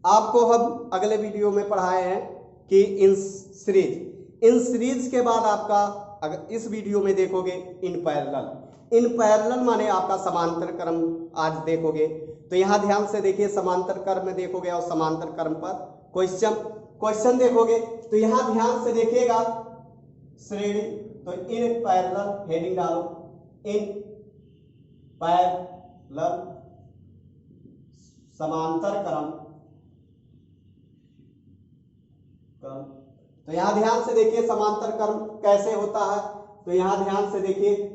आपको हम अगले वीडियो में पढ़ाए हैं कि इन सीरीज के बाद आपका अगर इस वीडियो में देखोगे इन पैरेलल माने आपका समांतर क्रम आज देखोगे। तो यहां ध्यान से देखिए, समांतर क्रम में देखोगे और समांतर क्रम पर क्वेश्चन देखोगे। तो यहां ध्यान से देखिएगा श्रेणी, तो इन पैरेलल हेडिंग डालो, इन पैरेलल समांतर क्रम। तो यहां ध्यान से देखिए समांतर क्रम कैसे होता है। तो यहां ध्यान से देखिए,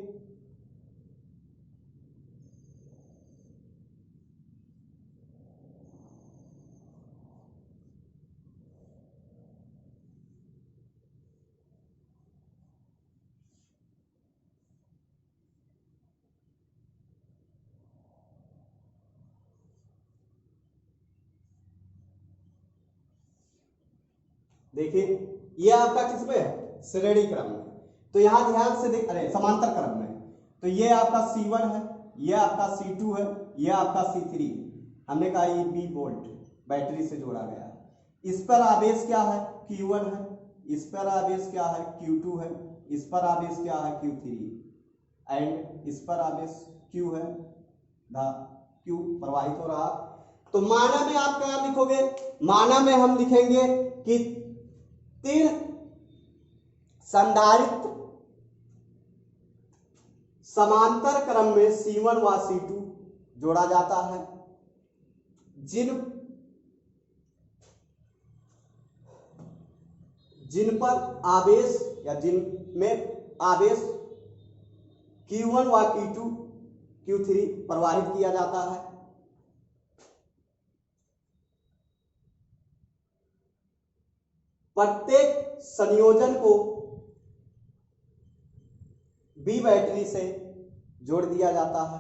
देखिए ये आपका किसमें है, श्रेणी क्रम में। तो यहां ध्यान से देख, अरे समांतर क्रम में। तो ये आपका C1 है, ये आपका C2 है, ये आपका C3। हमने कहा ये B वोल्ट बैटरी से जोड़ा गया है। इस पर आवेश क्या है, Q1 है। इस पर आवेश क्या है, Q2 है। इस पर आवेश क्या है, Q3 एंड इस पर आवेश Q है, Q प्रवाहित हो रहा। तो माना में आप क्या लिखोगे, माना में हम लिखेंगे कि तीन संधारित्र समांतर क्रम में C1 व C2 जोड़ा जाता है, जिन पर आवेश या जिनमें आवेश Q1 व Q2 Q3 प्रवाहित किया जाता है। प्रत्येक संयोजन को B बैटरी से जोड़ दिया जाता है।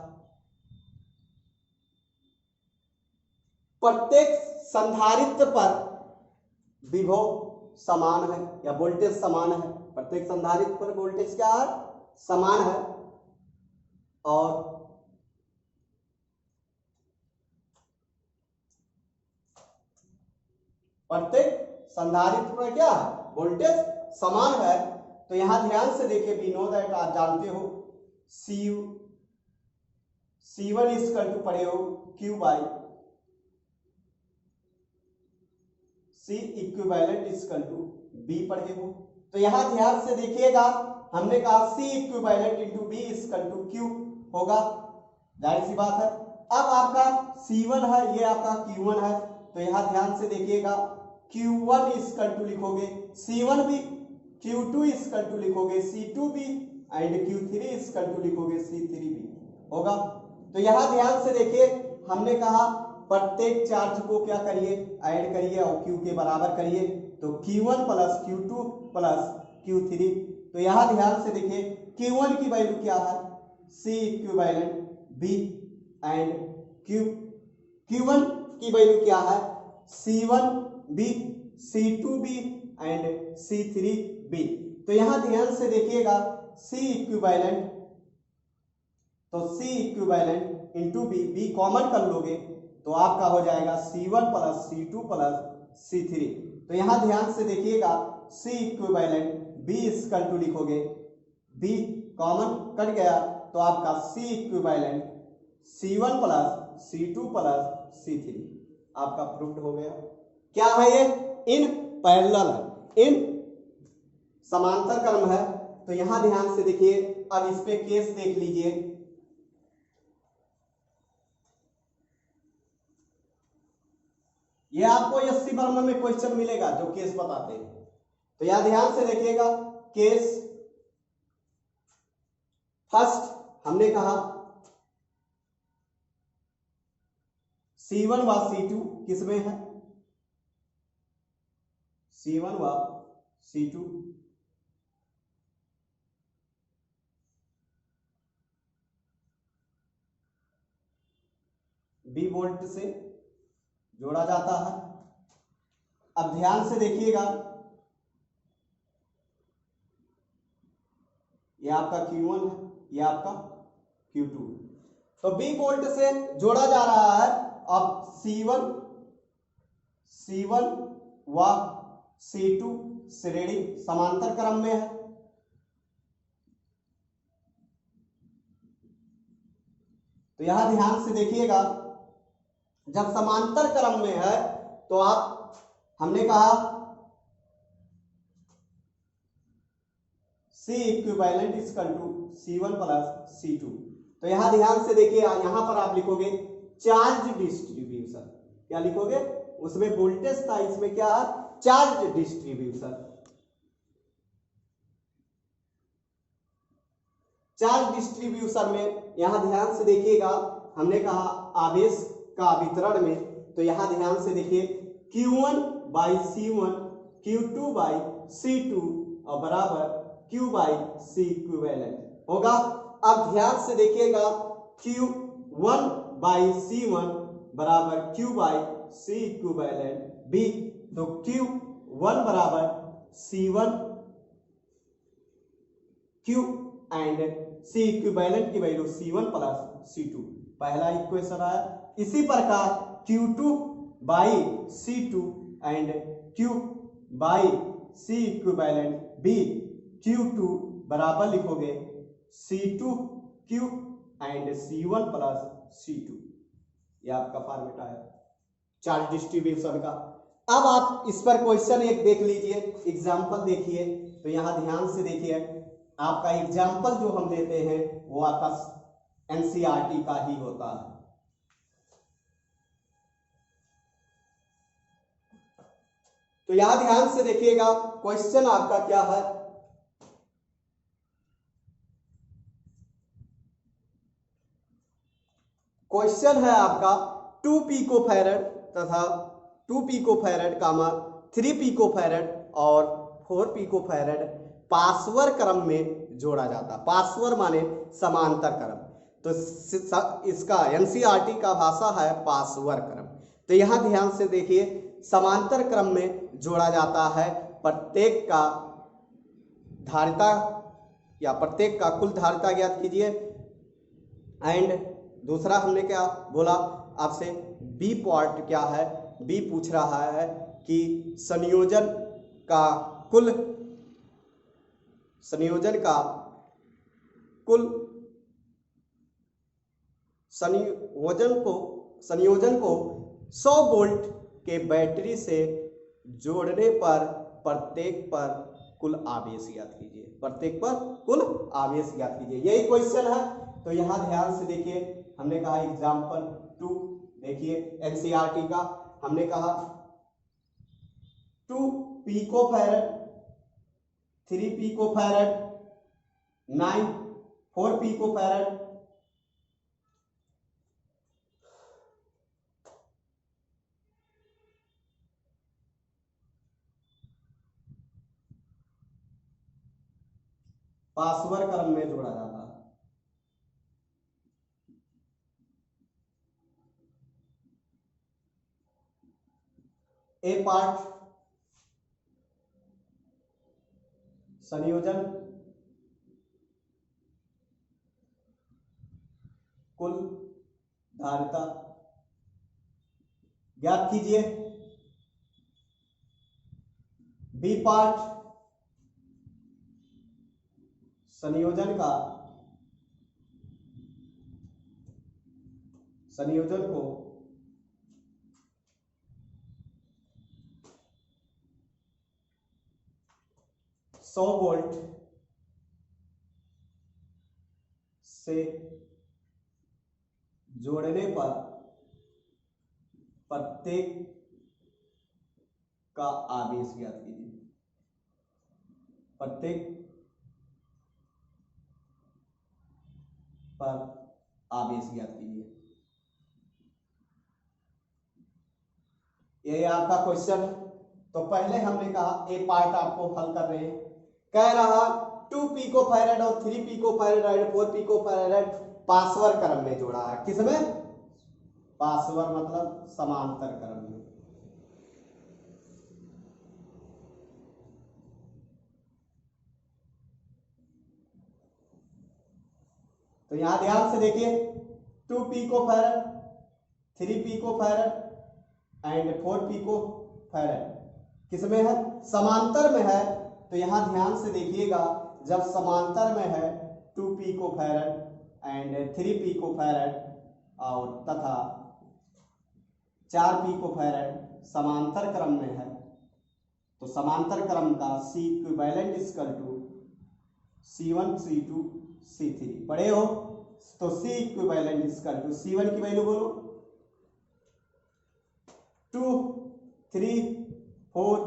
प्रत्येक संधारित्र पर विभव समान है या वोल्टेज समान है। प्रत्येक संधारित्र पर वोल्टेज क्या है, समान है। और प्रत्येक संधारित्र पर क्या है, वोल्टेज समान है। तो यहां ध्यान से देखिए, वी नो दैट, आप जानते हो C1 इक्वल टू पढ़े हो Q by C equivalent equal to B पढ़े हो। तो यहां ध्यान से देखिएगा, हमने कहा C equivalent into B equal to Q होगा, जाहिर सी बात है। अब आपका C1 है, ये आपका Q1 है। तो यहां ध्यान से देखिएगा, Q1 इक्वल टू लिखोगे C1 भी, Q2 इक्वल टू लिखोगे C2 भी एंड Q3 इक्वल टू लिखोगे C3 भी होगा। तो यहां ध्यान से देखिए, हमने कहा प्रत्येक चार्ज को क्या करिए, ऐड करिए और Q के बराबर करिए। तो Q1 plus Q2 plus Q3। तो यहां ध्यान से देखिए, Q1 की वैल्यू क्या है, C equivalent B and Q1 की वैल्यू क्या है, C1 B C2 B and C3 B। तो यहां ध्यान से देखिएगा, C इक्विवेलेंट, तो C equivalent into B common कर लोगे तो आपका हो जाएगा C1 plus C2 plus C3। तो यहां ध्यान से देखिएगा, C equivalent B equal to लिखोगे, B कॉमन कट गया तो आपका C equivalent C1 plus C2 plus C3 आपका प्रूव्ड हो गया। क्या है ये, इन पैरेलल है, इन समांतर क्रम है। तो यहां ध्यान से देखिए, अब इस पे केस देख लीजिए। ये आपको एससी बर्मन में क्वेश्चन मिलेगा जो केस बताते हैं। तो यहां ध्यान से देखिएगा, केस फर्स्ट हमने कहा C1 व C2 किसमें है, C1 व C2 B वोल्ट से जोड़ा जाता है। अब ध्यान से देखिएगा, ये आपका Q1 है, ये आपका Q2। तो B वोल्ट से जोड़ा जा रहा है। अब C1 व C2 श्रेणी समांतर क्रम में है। तो यहां ध्यान से देखिएगा, जब समांतर क्रम में है तो आप, हमने कहा C equivalent equal to C1 plus C2। तो यहां ध्यान से देखिए, यहां पर आप लिखोगे चार्ज डिस्ट्रीब्यूशन। क्या लिखोगे? उसमें वोल्टेज था, इसमें क्या है? Charge distribution. चार्ज डिस्ट्रीब्यूशन में यहां ध्यान से देखिएगा, हमने कहा आवेश का वितरण में, तो यहां ध्यान से देखिए Q1 by C1 Q2 by C2 और बराबर Q बाई C इक्विवेलेंट होगा। अब ध्यान से देखिएगा, Q1 बाई C1 बराबर Q by C equivalent B। तो Q1 बराबर C1 Q and C equivalent की वैल्यू C1 प्लस C2, पहला इक्वेशन आया। इसी प्रकार Q2 by C2 and Q by C equivalent B, Q2 बराबर लिखोगे C2 Q and C1 plus C2। ये आपका फॉर्मेट आया चार्ज डिस्ट्रीब्यूशन का। अब आप इस पर क्वेश्चन एक देख लीजिए, एग्जाम्पल देखिए। तो यहां ध्यान से देखिए, आपका एग्जाम्पल जो हम देते हैं वो आपका एनसीईआरटी का ही होता है। तो यहां ध्यान से देखिएगा, क्वेश्चन आपका क्या है? क्वेश्चन है आपका 2 पिकोफैरड तथा 2 पिकोफैरड कामा 3 पिकोफैरड और 4 पिकोफैरड पासवर क्रम में जोड़ा जाता। पासवर माने समांतर क्रम। तो इसका एनसीईआरटी का भाषा है पासवर क्रम। तो यहां ध्यान से देखिए, समांतर क्रम में जोड़ा जाता है। प्रत्येक का धारिता या प्रत्येक का कुल धारिता ज्ञात कीजिए। एंड दूसरा हमने क्या बोला आपसे, बी पार्ट क्या है? बी पूछ रहा है कि संयोजन का कुल संयोजन को 100 वोल्ट के बैटरी से जोड़ने पर प्रत्येक पर कुल आवेश ज्ञात कीजिए। प्रत्येक पर कुल आवेश ज्ञात कीजिए, यही क्वेश्चन है। तो यहां ध्यान से देखिए, हमने कहा एग्जाम्पल 2 देखिए एनसीईआरटी का। हमने कहा 2 पिकोफैरड 3 पिकोफैरड 9 4 पिकोफैरड पासवर क्रम में जोड़ा जाता है। ए पार्ट संयोजन कुल धारिता ज्ञात कीजिए। बी पार्ट संयोजन को 100 वोल्ट से जोड़ने पर प्रत्येक का आवेश ज्ञात कीजिए। प्रत्येक पर आवेश ज्ञात कीजिए। ये आपका क्वेश्चन। तो पहले हमने कहा ए पार्ट आपको हल कर रहे हैं। कह रहा 2 पिकोफैरड और 3 पिकोफैरड और 4 पिकोफैरड पासवर क्रम में जोड़ा है। किसमें? पासवर मतलब समांतर क्रम में। तो यहां ध्यान से देखिए, 2 पिकोफैरड 3 पिकोफैरड एंड 4 पिको फैरेड। किसमें है? समांतर में है। तो यहां ध्यान से देखिएगा, जब समांतर में है 2 pico farad and 3 pico farad और तथा 4 पिको फैरेड समांतर क्रम में है, तो समांतर क्रम का C equivalent equal to C1 C2 C3 पढ़े हो। तो C equivalent equal to C1 की वैल्यू बोलो 2 3 4,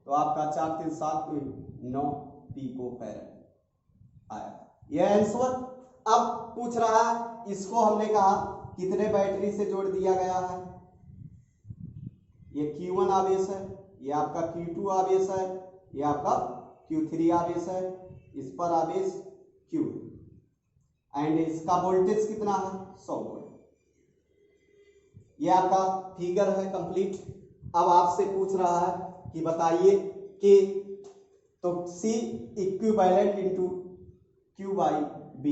तो आपका 4 3 7 9 पिको फैरेड आया। यह आंसर। अब पूछ रहा है, इसको हमने कहा कितने बैटरी से जोड़ दिया गया है। ये Q1 आवेश है, ये आपका Q2 आवेश है, ये आपका Q3 आवेश है, इस पर आवेश Q एंड इसका वोल्टेज कितना है 100 वोल्ट। ये आपका फिगर है कंप्लीट। अब आपसे पूछ रहा है कि बताइए कि तो C equivalent into Q by B।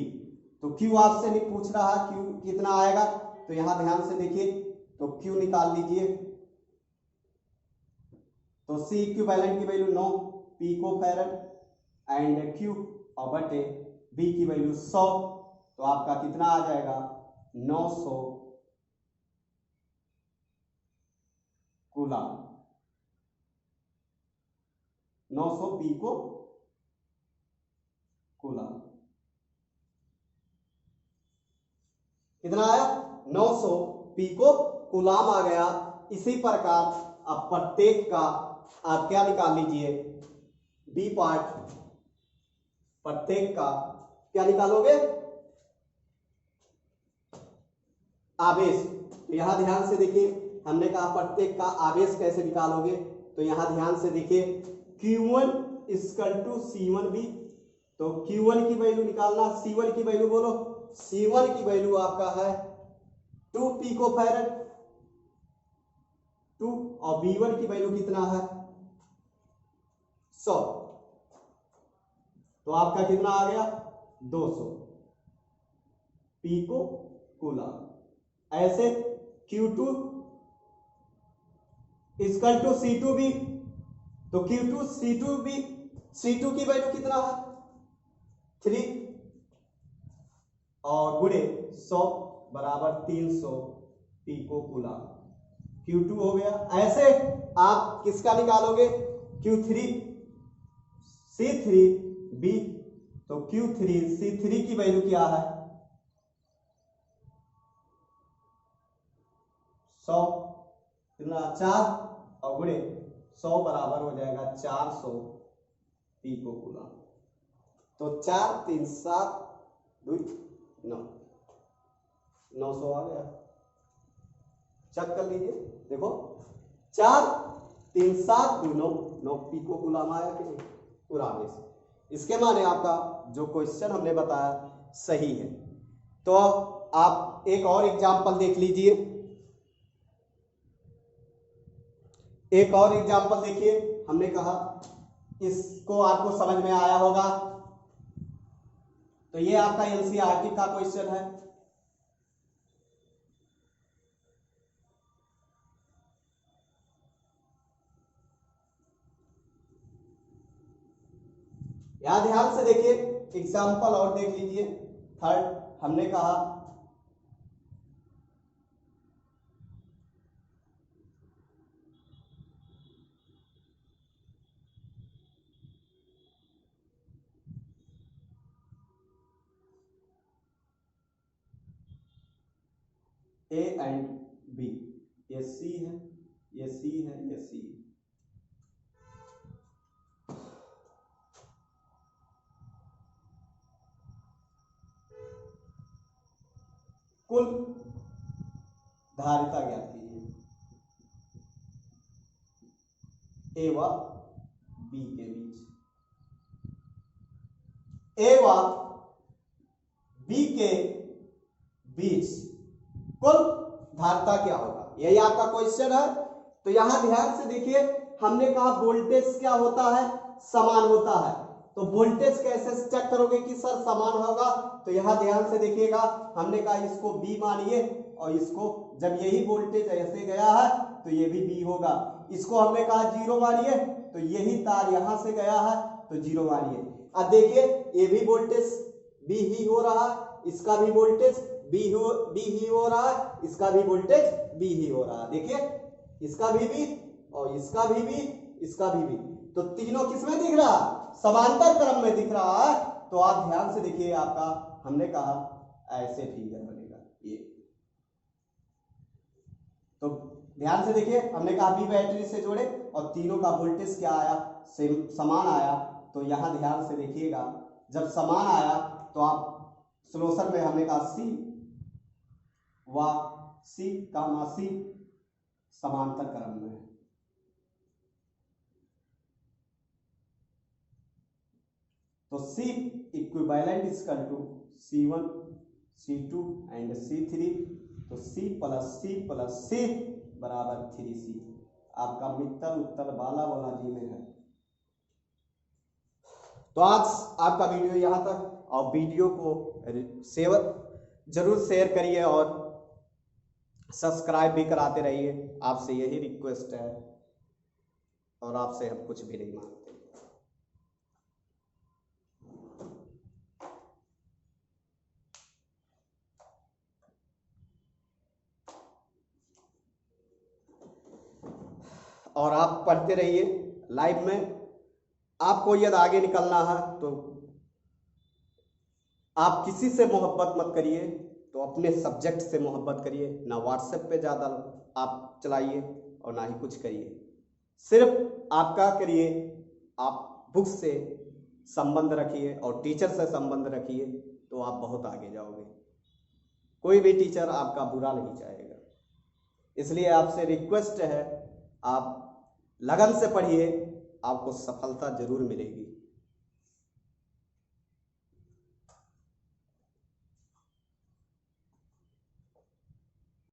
तो Q आपसे नहीं पूछ रहा, Q कितना आएगा, तो यहां ध्यान से देखिए, तो Q निकाल लीजिए। तो C इक्विवेलेंट की value 9 pico farad and Q और बटे B की वैल्यू 100, तो आपका कितना आ जाएगा 900 कूलम, 900 पिको कूलम। कितना आया 900 पिको कूलम आ गया। इसी प्रकार आप प्रत्येक का आप क्या निकाल लीजिए बी पार्ट, प्रत्येक का क्या निकालोगे आवेश। तो यहां ध्यान से देखिए, हमने कहा प्रत्येक का आवेश कैसे निकालोगे, तो यहां ध्यान से देखिए Q1 इक्वल टू C1B। तो Q1 की वैल्यू निकालना, C1 की वैल्यू बोलो। C1 की वैल्यू आपका है 2 पिको फैरेड 2 और B1 की वैल्यू कितना है 100, तो आपका कितना आ गया 200 पिको कूलम। ऐसे Q2 इक्वल टू C2B। तो Q2 C2B, C2 की वैल्यू कितना है 3 और गुणे 100 बराबर 300 पिको कूलम। Q2 हो गया। ऐसे आप किसका निकालोगे Q3 C3B। तो Q3 C3 की वैल्यू क्या है 100 कितना 4 और गुणे 100 बराबर हो जाएगा 400 पिको कूलम। तो 4 3 7 2 9 900 आ गया। चेक कर लीजिए, देखो 4 3 7 2 9 9 पिको कूलम आया कि नहीं पूरा आवेश। इसके माने आपका जो क्वेश्चन हमने बताया सही है। तो आप एक और एग्जांपल देख लीजिए, एक और एग्जांपल देखिए। हमने कहा इसको आपको समझ में आया होगा। तो ये आपका एनसीईआरटी का क्वेश्चन है। यहां ध्यान से देखिए, एग्जांपल और देख लीजिए। थर्ड हमने कहा A एंड B, ये C है, ये C है, ये C है। कुल धारिता ज्ञात कीजिए A व B के बीच। A व B के बीच कुल धारिता क्या होगा, यही आपका क्वेश्चन है। तो यहां ध्यान से देखिए, हमने कहा वोल्टेज क्या होता है समान होता है। तो वोल्टेज कैसे चेक करोगे कि सर समान होगा, तो यहां ध्यान से देखिएगा, हमने कहा इसको B मानिए और इसको जब यही वोल्टेज ऐसे गया है तो ये भी बी होगा। इसको हमने कहा जीरो मानिए, तो यही तार यहां से गया है तो जीरो मानिए। अब देखिए ये भी वोल्टेज बी ही हो रहा है, इसका भी वोल्टेज बी ही हो रहा है, इसका भी वोल्टेज बी ही हो रहा है। देखिए इसका भी और इसका भी इसका भी। तो तीनों किसमें दिख रहा है? समांतर क्रम में दिख रहा है। तो आप ध्यान से देखिए, आपका हमने कहा ऐसे फिगर बनेगा ये। तो ध्यान से देखिए, हमने कहा बी बैटरी से जोड़े और तीनों का वोल्टेज क्या आया? सेम समान आया। तो यहां ध्यान से देखिएगा, जब समान आया तो आप सॉल्यूशन में हमने कहा सी व सी कामा सी समांतर क्रम में है। तो C equivalent equal to C1 C2 and C3। तो C प्लस C बराबर 3C। आपका मित्तल उत्तर बालाजी में है। तो आज आपका वीडियो यहाँ तक, और वीडियो को जरूर शेयर करिए और सब्सक्राइब भी कराते रहिए। आपसे यही रिक्वेस्ट है और आपसे हम कुछ भी नहीं मांगते। और आप पढ़ते रहिए लाइव में। आपको यदि आगे निकलना है तो आप किसी से मोहब्बत मत करिए, तो अपने सब्जेक्ट से मोहब्बत करिए। ना व्हाट्सएप पे ज़्यादा आप चलाइए और ना ही कुछ करिए। सिर्फ आप क्या करिए, आप बुक से संबंध रखिए और टीचर से संबंध रखिए, तो आप बहुत आगे जाओगे। कोई भी टीचर आपका बुरा नहीं चाहेगा। इसलिए आपसे रिक्वेस्ट है, आप लगन से पढ़िए, आपको सफलता जरूर मिलेगी।